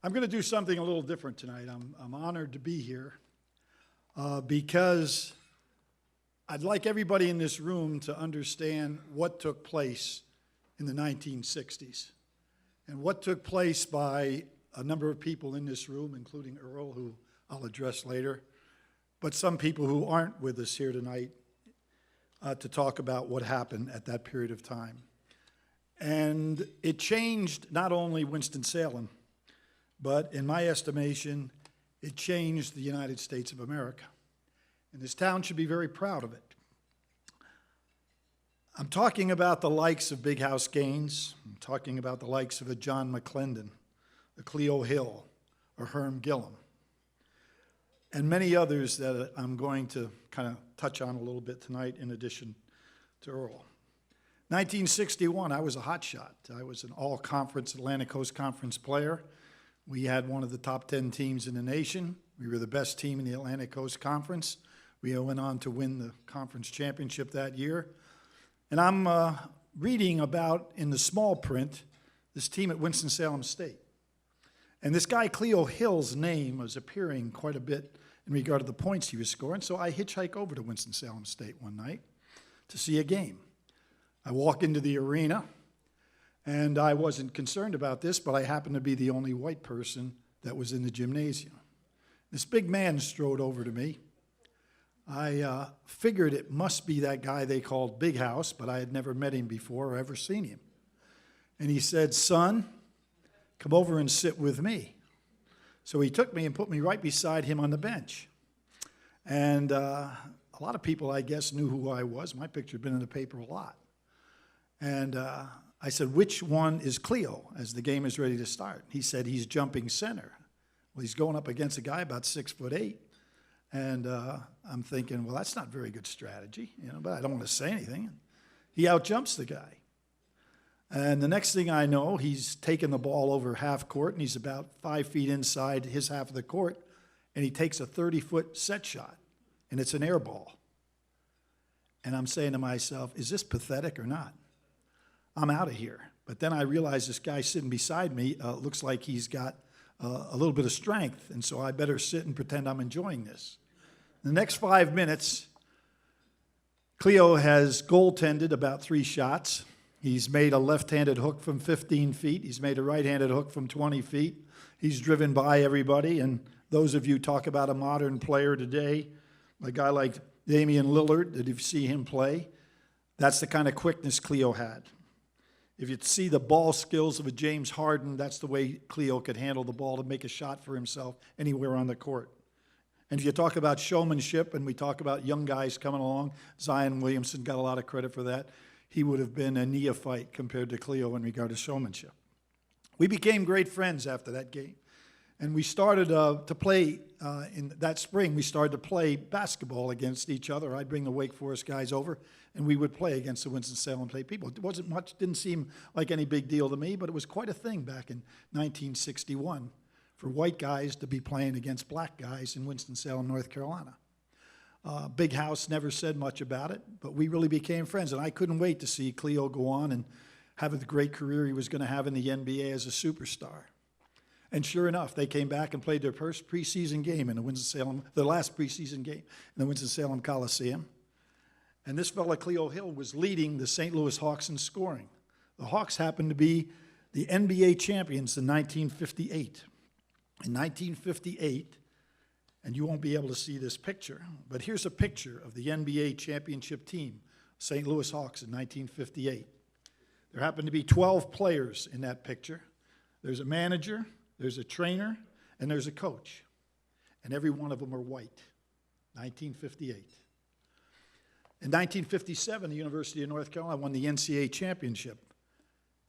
I'm going to do something a little different tonight. I'm honored to be here because I'd like everybody in this room to understand what took place in the 1960s and what took place by a number of people in this room, including Earl, who I'll address later, but some people who aren't with us here tonight to talk about what happened at that period of time. And it changed not only Winston-Salem, but in my estimation, it changed the United States of America. And this town should be very proud of it. I'm talking about the likes of Big House Gaines. I'm talking about the likes of a John McClendon, a Cleo Hill, or Hearn Gilliam, and many others that I'm going to kind of touch on a little bit tonight in addition to Earl. 1961, I was a hotshot. I was an all-conference Atlantic Coast Conference player. We had one of the top 10 teams in the nation. We were the best team in the Atlantic Coast Conference. We went on to win the conference championship that year. And I'm reading about, in the small print, this team at Winston-Salem State. And this guy, Cleo Hill's name was appearing quite a bit in regard to the points he was scoring. So I hitchhike over to Winston-Salem State one night to see a game. I walk into the arena, and I wasn't concerned about this, but I happened to be the only white person that was in the gymnasium. This big man strode over to me. I figured it must be that guy they called Big House, but I had never met him before or ever seen him. And he said, "Son, come over and sit with me." So he took me and put me right beside him on the bench. And a lot of people, I guess, knew who I was. My picture had been in the paper a lot. And I said, "Which one is Cleo as the game is ready to start?" He said, "He's jumping center." Well, he's going up against a guy about 6'8". And I'm thinking, well, that's not very good strategy, but I don't want to say anything. He outjumps the guy. And the next thing I know, he's taking the ball over half court, and he's about 5 feet inside his half of the court, and he takes a 30-foot set shot, and it's an air ball. And I'm saying to myself, is this pathetic or not? I'm out of here. But then I realize this guy sitting beside me looks like he's got a little bit of strength, and so I better sit and pretend I'm enjoying this. The next 5 minutes, Cleo has goaltended about 3 shots. He's made a left-handed hook from 15 feet. He's made a right-handed hook from 20 feet. He's driven by everybody, and those of you talk about a modern player today, a guy like Damian Lillard, that if you see him play, that's the kind of quickness Cleo had. If you see the ball skills of a James Harden, that's the way Cleo could handle the ball to make a shot for himself anywhere on the court. And if you talk about showmanship, and we talk about young guys coming along, Zion Williamson got a lot of credit for that. He would have been a neophyte compared to Cleo in regard to showmanship. We became great friends after that game. And we started to play, in that spring, we started to play basketball against each other. I'd bring the Wake Forest guys over, and we would play against the Winston-Salem State people. It wasn't much, didn't seem like any big deal to me, but it was quite a thing back in 1961 for white guys to be playing against black guys in Winston-Salem, North Carolina. Big House never said much about it, but we really became friends, and I couldn't wait to see Cleo go on and have the great career he was going to have in the NBA as a superstar. And sure enough, they came back and played their first preseason game in the Winston-Salem, the last preseason game in the Winston-Salem Coliseum. And this fella, Cleo Hill, was leading the St. Louis Hawks in scoring. The Hawks happened to be the NBA champions in 1958. In 1958, and you won't be able to see this picture, but here's a picture of the NBA championship team, St. Louis Hawks in 1958. There happened to be 12 players in that picture. There's a manager, there's a trainer, and there's a coach. And every one of them are white. 1958. In 1957, the University of North Carolina won the NCAA championship.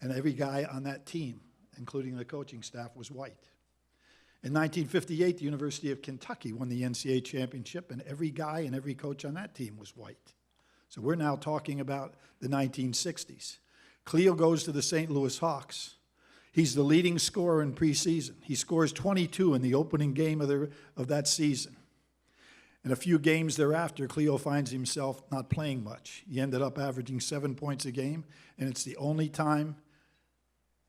And every guy on that team, including the coaching staff, was white. In 1958, the University of Kentucky won the NCAA championship, and every guy and every coach on that team was white. So we're now talking about the 1960s. Cleo goes to the St. Louis Hawks. He's the leading scorer in preseason. He scores 22 in the opening game of that season. In a few games thereafter, Cleo finds himself not playing much. He ended up averaging 7 points a game, and it's the only time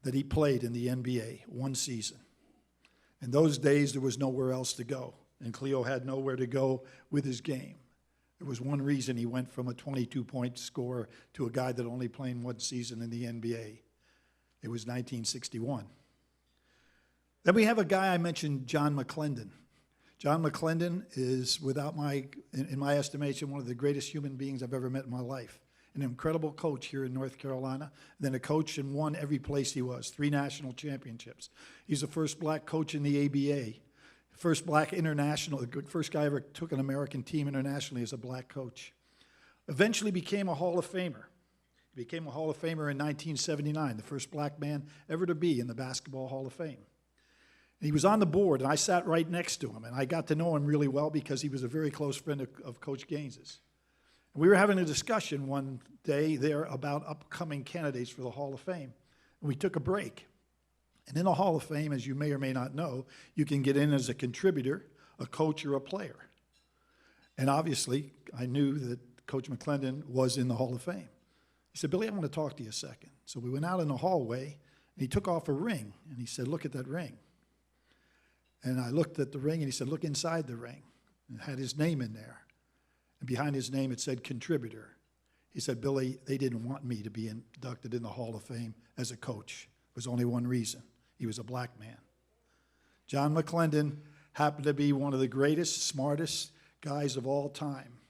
that he played in the NBA, one season. In those days, there was nowhere else to go, and Cleo had nowhere to go with his game. There was one reason he went from a 22-point scorer to a guy that only played one season in the NBA. It was 1961. Then we have a guy I mentioned, John McClendon. John McClendon is, in my estimation, one of the greatest human beings I've ever met in my life. An incredible coach here in North Carolina, then a coach and won every place he was, 3 national championships. He's the first black coach in the ABA, first black international, the first guy ever took an American team internationally as a black coach. Eventually became a Hall of Famer. He became a Hall of Famer in 1979, the first black man ever to be in the Basketball Hall of Fame. And he was on the board, and I sat right next to him, and I got to know him really well because he was a very close friend of Coach Gaines's. We were having a discussion one day there about upcoming candidates for the Hall of Fame, and we took a break. And in the Hall of Fame, as you may or may not know, you can get in as a contributor, a coach, or a player. And obviously, I knew that Coach McClendon was in the Hall of Fame. He said, "Billy, I want to talk to you a second." So we went out in the hallway, and he took off a ring, and he said, "Look at that ring." And I looked at the ring, and he said, "Look inside the ring." And it had his name in there. And behind his name, it said contributor. He said, "Billy, they didn't want me to be inducted in the Hall of Fame as a coach. There was only one reason. He was a black man." John McClendon happened to be one of the greatest, smartest guys of all time.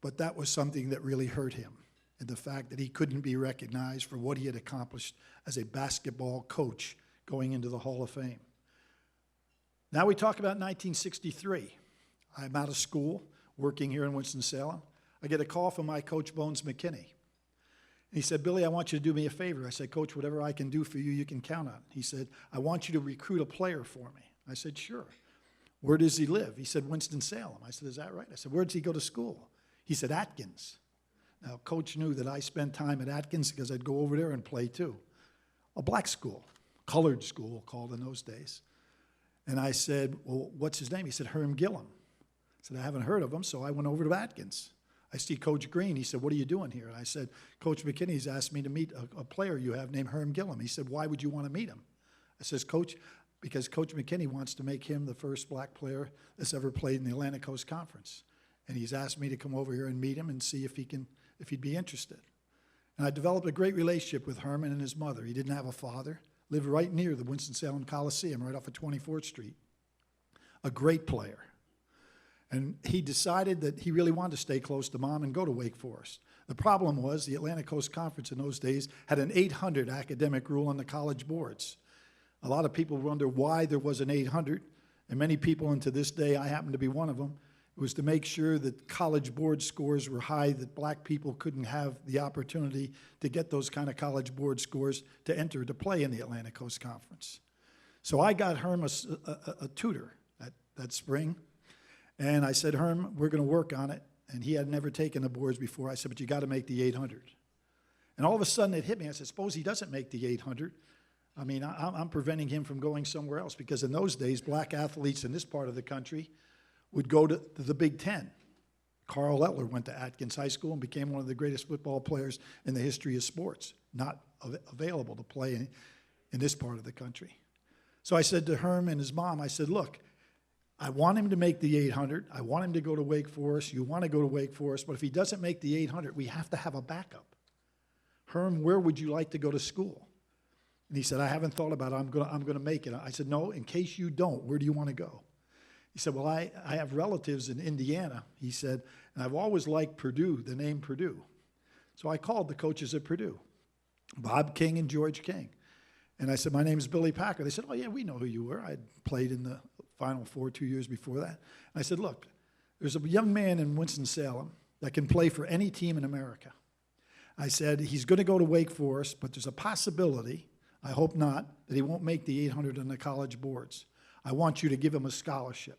But that was something that really hurt him, and the fact that he couldn't be recognized for what he had accomplished as a basketball coach going into the Hall of Fame. Now we talk about 1963. I'm out of school, working here in Winston-Salem. I get a call from my coach, Bones McKinney. He said, "Billy, I want you to do me a favor." I said, "Coach, whatever I can do for you, you can count on." He said, "I want you to recruit a player for me." I said, "Sure." "Where does he live?" He said, "Winston-Salem." I said, "Is that right?" I said, "Where does he go to school?" He said, "Atkins." Now, Coach knew that I spent time at Atkins because I'd go over there and play too. A black school, colored school called in those days. And I said, "Well, what's his name?" He said, "Hearn Gilliam." I said, "I haven't heard of him," so I went over to Atkins. I see Coach Green. He said, "What are you doing here?" And I said, "Coach McKinney's asked me to meet a player you have named Hearn Gilliam." He said, "Why would you want to meet him?" I says, "Coach, because Coach McKinney wants to make him the first black player that's ever played in the Atlantic Coast Conference. And he's asked me to come over here and meet him and see if he'd be interested." And I developed a great relationship with Herman and his mother. He didn't have a father, lived right near the Winston-Salem Coliseum, right off of 24th Street. A great player. And he decided that he really wanted to stay close to Mom and go to Wake Forest. The problem was the Atlantic Coast Conference in those days had an 800 academic rule on the college boards. A lot of people wonder why there was an 800, and many people, and to this day, I happen to be one of them, it was to make sure that college board scores were high, that black people couldn't have the opportunity to get those kind of college board scores to enter to play in the Atlantic Coast Conference. So I got Herm a tutor that spring. And I said, "Herm, we're going to work on it." And he had never taken the boards before. I said, "But you got to make the 800. And all of a sudden it hit me. I said, "Suppose he doesn't make the 800. I mean, I'm preventing him from going somewhere else." Because in those days, black athletes in this part of the country would go to the Big Ten. Carl Etler went to Atkins High School and became one of the greatest football players in the history of sports, not available to play in this part of the country. So I said to Herm and his mom, I said, "Look, I want him to make the 800. I want him to go to Wake Forest. You want to go to Wake Forest, but if he doesn't make the 800, we have to have a backup. Herm, where would you like to go to school?" And he said, "I haven't thought about it. I'm going to make it." I said, "No, in case you don't, where do you want to go?" He said, "Well, I have relatives in Indiana," he said, "and I've always liked Purdue, the name Purdue." So I called the coaches at Purdue, Bob King and George King. And I said, "My name is Billy Packer." They said, "Oh, yeah, we know who you were. I'd played in the Final Four 2 years before that." And I said, "Look, there's a young man in Winston-Salem that can play for any team in America." I said, "He's going to go to Wake Forest, but there's a possibility, I hope not, that he won't make the 800 on the college boards. I want you to give him a scholarship."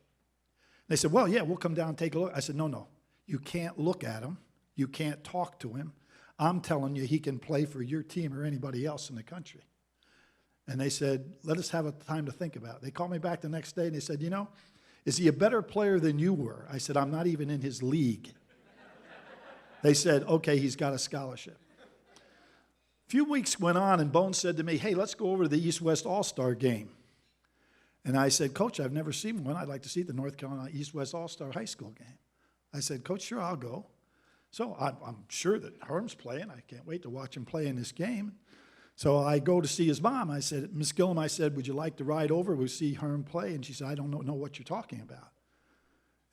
They said, "Well, yeah, we'll come down and take a look." I said, No. You can't look at him. You can't talk to him. I'm telling you he can play for your team or anybody else in the country." And they said, "Let us have a time to think about it." They called me back the next day and they said, "Is he a better player than you were?" I said, "I'm not even in his league." They said, "Okay, he's got a scholarship." A few weeks went on and Bones said to me, "Hey, let's go over to the East-West All-Star game." And I said, Coach, I've never seen one. I'd like to see the North Carolina East-West All-Star High School game. I said, Coach, sure, I'll go. So I'm sure that Hearn's playing. I can't wait to watch him play in this game. So I go to see his mom. I said, Miss Gilliam, I said, would you like to ride over? We'll see Hearn play. And she said, I don't know what you're talking about.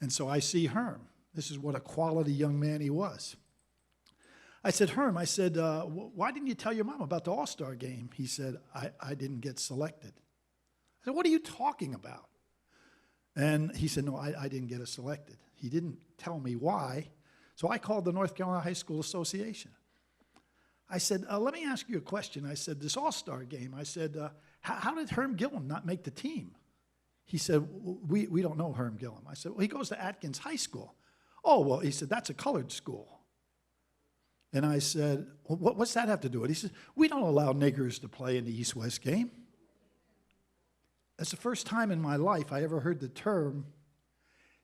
And so I see Hearn. This is what a quality young man he was. I said, Hearn, I said, why didn't you tell your mom about the All-Star game? He said, I didn't get selected. I said, what are you talking about? And he said, no, I didn't get selected. He didn't tell me why. So I called the North Carolina High School Association. I said, let me ask you a question. I said, this All-Star game, I said, how did Hearn Gilliam not make the team? He said, we don't know Hearn Gilliam. I said, well, he goes to Atkins High School. Oh, well, he said, that's a colored school. And I said, well, what's that have to do with it? He said, we don't allow niggers to play in the East-West game. That's the first time in my life I ever heard the term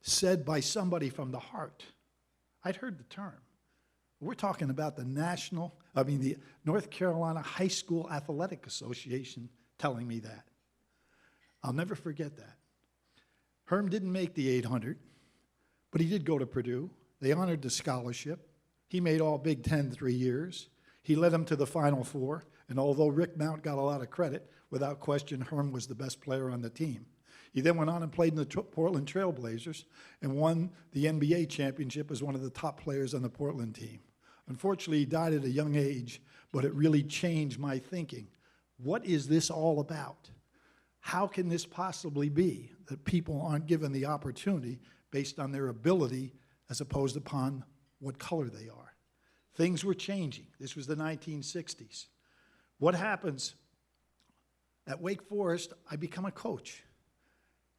said by somebody from the heart. I'd heard the term. We're talking about the North Carolina High School Athletic Association telling me that. I'll never forget that. Hearn didn't make the 800, but he did go to Purdue. They honored the scholarship. He made all Big Ten 3 years. He led them to the Final Four, and although Rick Mount got a lot of credit, without question, Hearn was the best player on the team. He then went on and played in the Portland Trail Blazers and won the NBA championship as one of the top players on the Portland team. Unfortunately, he died at a young age, but it really changed my thinking. What is this all about? How can this possibly be that people aren't given the opportunity based on their ability as opposed upon what color they are? Things were changing. This was the 1960s. What happens? At Wake Forest, I become a coach.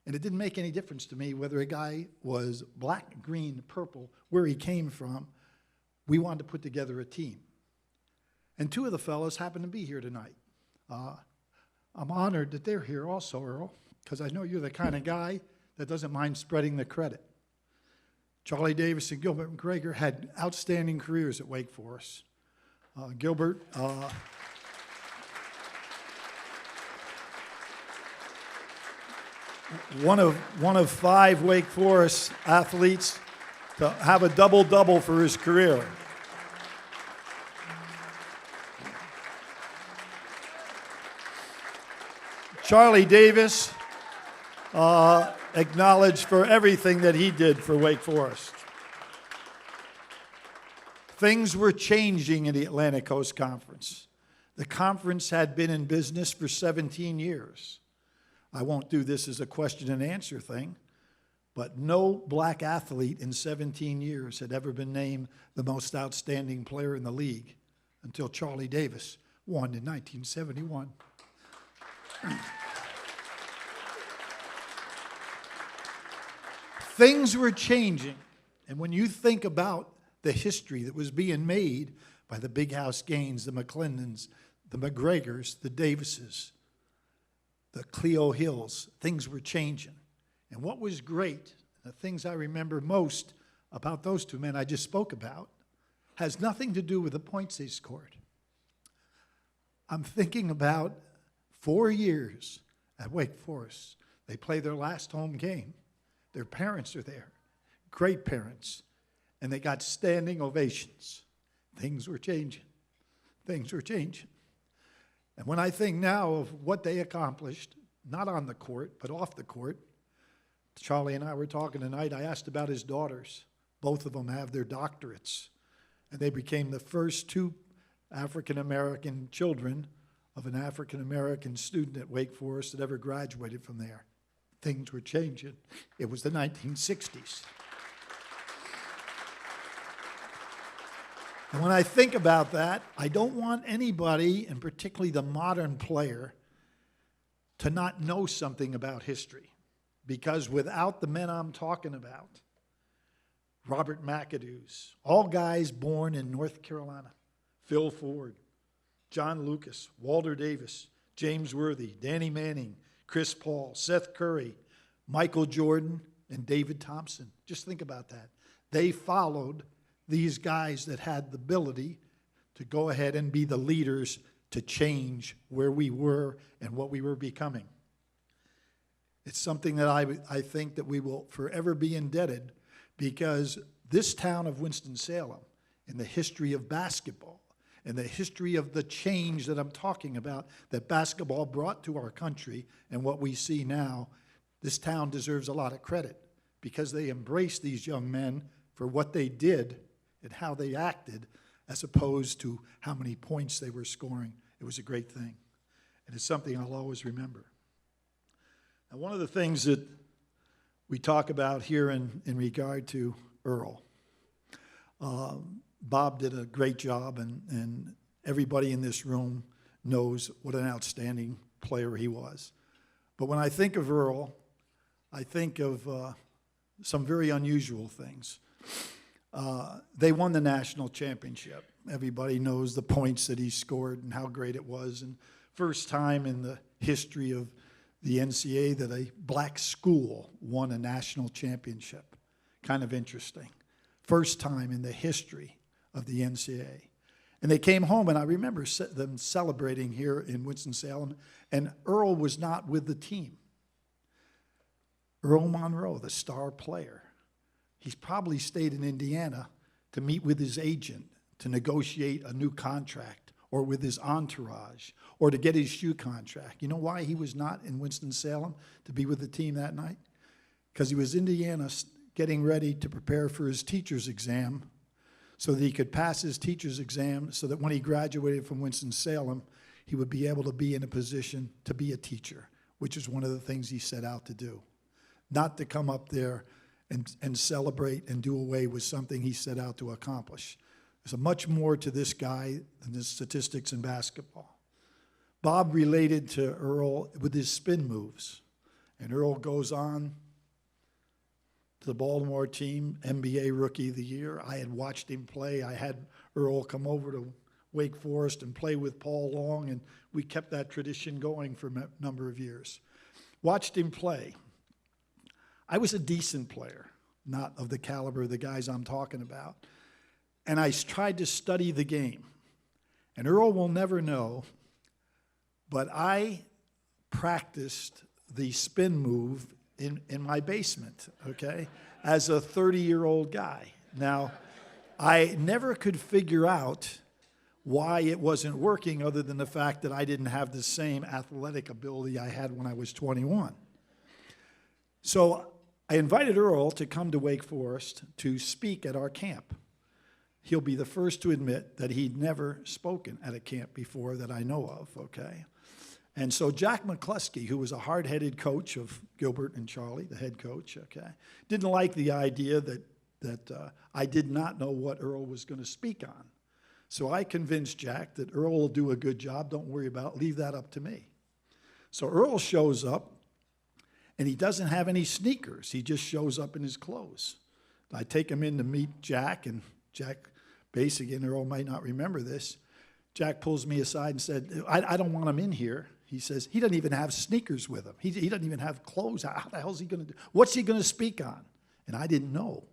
And it didn't make any difference to me whether a guy was black, green, purple, where he came from. We wanted to put together a team. And two of the fellows happen to be here tonight. I'm honored that they're here also, Earl, because I know you're the kind of guy that doesn't mind spreading the credit. Charlie Davis and Gilbert McGregor had outstanding careers at Wake Forest. Gilbert... One of 5 Wake Forest athletes to have a double-double for his career. Charlie Davis, acknowledged for everything that he did for Wake Forest. Things were changing in the Atlantic Coast Conference. The conference had been in business for 17 years. I won't do this as a question and answer thing, but no black athlete in 17 years had ever been named the most outstanding player in the league until Charlie Davis won in 1971. Things were changing, and when you think about the history that was being made by the Big House Gaines, the McClendons, the McGregors, the Davises, the Cleo Hills, things were changing. And what was great, the things I remember most about those two men I just spoke about, has nothing to do with the points they scored. I'm thinking about 4 years at Wake Forest. They play their last home game. Their parents are there, great parents, and they got standing ovations. Things were changing. Things were changing. And when I think now of what they accomplished, not on the court, but off the court, Charlie and I were talking tonight. I asked about his daughters. Both of them have their doctorates. And they became the first 2 African-American children of an African-American student at Wake Forest that ever graduated from there. Things were changing. It was the 1960s. And when I think about that, I don't want anybody, and particularly the modern player, to not know something about history. Because without the men I'm talking about, Robert McAdoo's, all guys born in North Carolina, Phil Ford, John Lucas, Walter Davis, James Worthy, Danny Manning, Chris Paul, Seth Curry, Michael Jordan, and David Thompson. Just think about that. They followed these guys that had the ability to go ahead and be the leaders to change where we were and what we were becoming. It's something that I think that we will forever be indebted, because this town of Winston-Salem, in the history of basketball, in the history of the change that I'm talking about, that basketball brought to our country and what we see now, this town deserves a lot of credit because they embraced these young men for what they did and how they acted, as opposed to how many points they were scoring. It was a great thing, and it's something I'll always remember. Now, one of the things that we talk about here in regard to Earl, Bob did a great job, and everybody in this room knows what an outstanding player he was. But when I think of Earl, I think of some very unusual things. They won the national championship. Everybody knows the points that he scored and how great it was. And first time in the history of the NCAA that a black school won a national championship. Kind of interesting. First time in the history of the NCAA. And they came home, and I remember them celebrating here in Winston-Salem, and Earl was not with the team. Earl Monroe, the star player, he's probably stayed in Indiana to meet with his agent to negotiate a new contract, or with his entourage, or to get his shoe contract. You know why he was not in Winston-Salem to be with the team that night? Because he was in Indiana getting ready to prepare for his teacher's exam so that he could pass his teacher's exam, so that when he graduated from Winston-Salem, he would be able to be in a position to be a teacher, which is one of the things he set out to do. Not to come up there and celebrate and do away with something he set out to accomplish. There's much more to this guy than the statistics in basketball. Bob related to Earl with his spin moves. And Earl goes on to the Baltimore team, NBA Rookie of the Year. I had watched him play. I had Earl come over to Wake Forest and play with Paul Long, and we kept that tradition going for a number of years. Watched him play. I was a decent player, not of the caliber of the guys I'm talking about. And I tried to study the game. And Earl will never know, but I practiced the spin move in my basement, okay, as a 30-year-old guy. Now, I never could figure out why it wasn't working, other than the fact that I didn't have the same athletic ability I had when I was 21. So I invited Earl to come to Wake Forest to speak at our camp. He'll be the first to admit that he'd never spoken at a camp before that I know of, okay? And so Jack McCleskey, who was a hard-headed coach of Gilbert and Charlie, the head coach, okay, didn't like the idea that I did not know what Earl was going to speak on. So I convinced Jack that Earl will do a good job. Don't worry about it. Leave that up to me. So Earl shows up, and he doesn't have any sneakers. He just shows up in his clothes. I take him in to meet Jack, and Jack basically, and Earl might not remember this, Jack pulls me aside and said, I don't want him in here. He says, he doesn't even have sneakers with him. He doesn't even have clothes. How the hell is he going to do? What's he going to speak on? And I didn't know.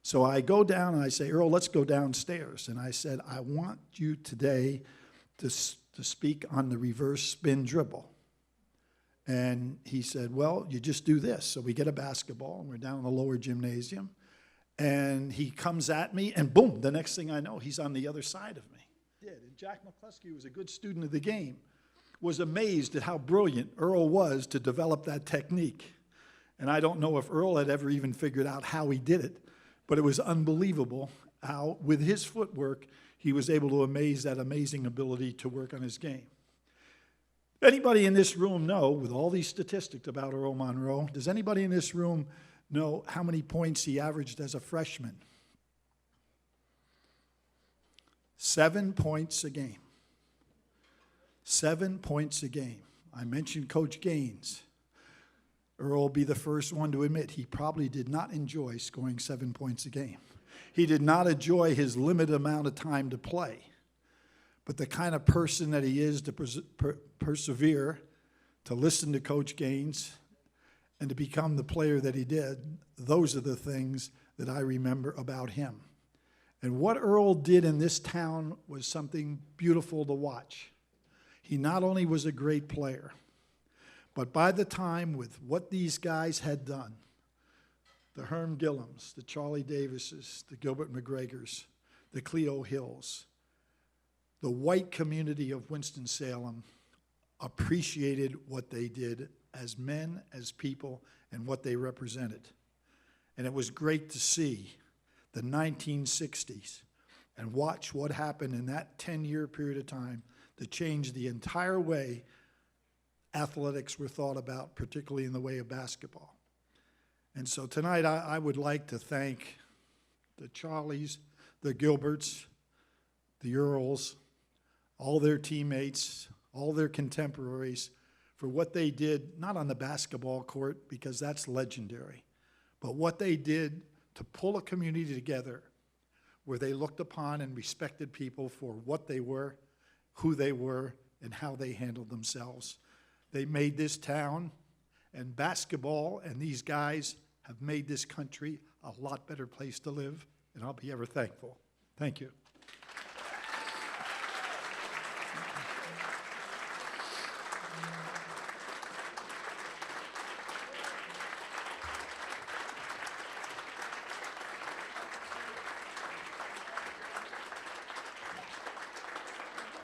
So I go down and I say, Earl, let's go downstairs. And I said, I want you today to speak on the reverse spin dribble. And he said, well, you just do this. So we get a basketball, and we're down in the lower gymnasium. And he comes at me, and boom, the next thing I know, he's on the other side of me. And Jack McCleskey, who was a good student of the game, was amazed at how brilliant Earl was to develop that technique. And I don't know if Earl had ever even figured out how he did it, but it was unbelievable how, with his footwork, he was able to amaze that amazing ability to work on his game. Anybody in this room know, with all these statistics about Earl Monroe, does anybody in this room know how many points he averaged as a freshman? 7 points a game. 7 points a game. I mentioned Coach Gaines. Earl will be the first one to admit he probably did not enjoy scoring 7 points a game. He did not enjoy his limited amount of time to play. But the kind of person that he is, to persevere, to listen to Coach Gaines, and to become the player that he did, those are the things that I remember about him. And what Earl did in this town was something beautiful to watch. He not only was a great player, But by the time, with what these guys had done, the Hearn Gilliams, the Charlie Davises, the Gilbert McGregors, the Cleo Hills, the white community of Winston-Salem appreciated what they did as men, as people, and what they represented. And it was great to see the 1960s and watch what happened in that 10-year period of time to change the entire way athletics were thought about, particularly in the way of basketball. And so tonight I would like to thank the Charlies, the Gilberts, the Earls, all their teammates, all their contemporaries for what they did, not on the basketball court, because that's legendary, but what they did to pull a community together where they looked upon and respected people for what they were, who they were, and how they handled themselves. They made this town and basketball, and these guys have made this country a lot better place to live, and I'll be ever thankful. Thank you.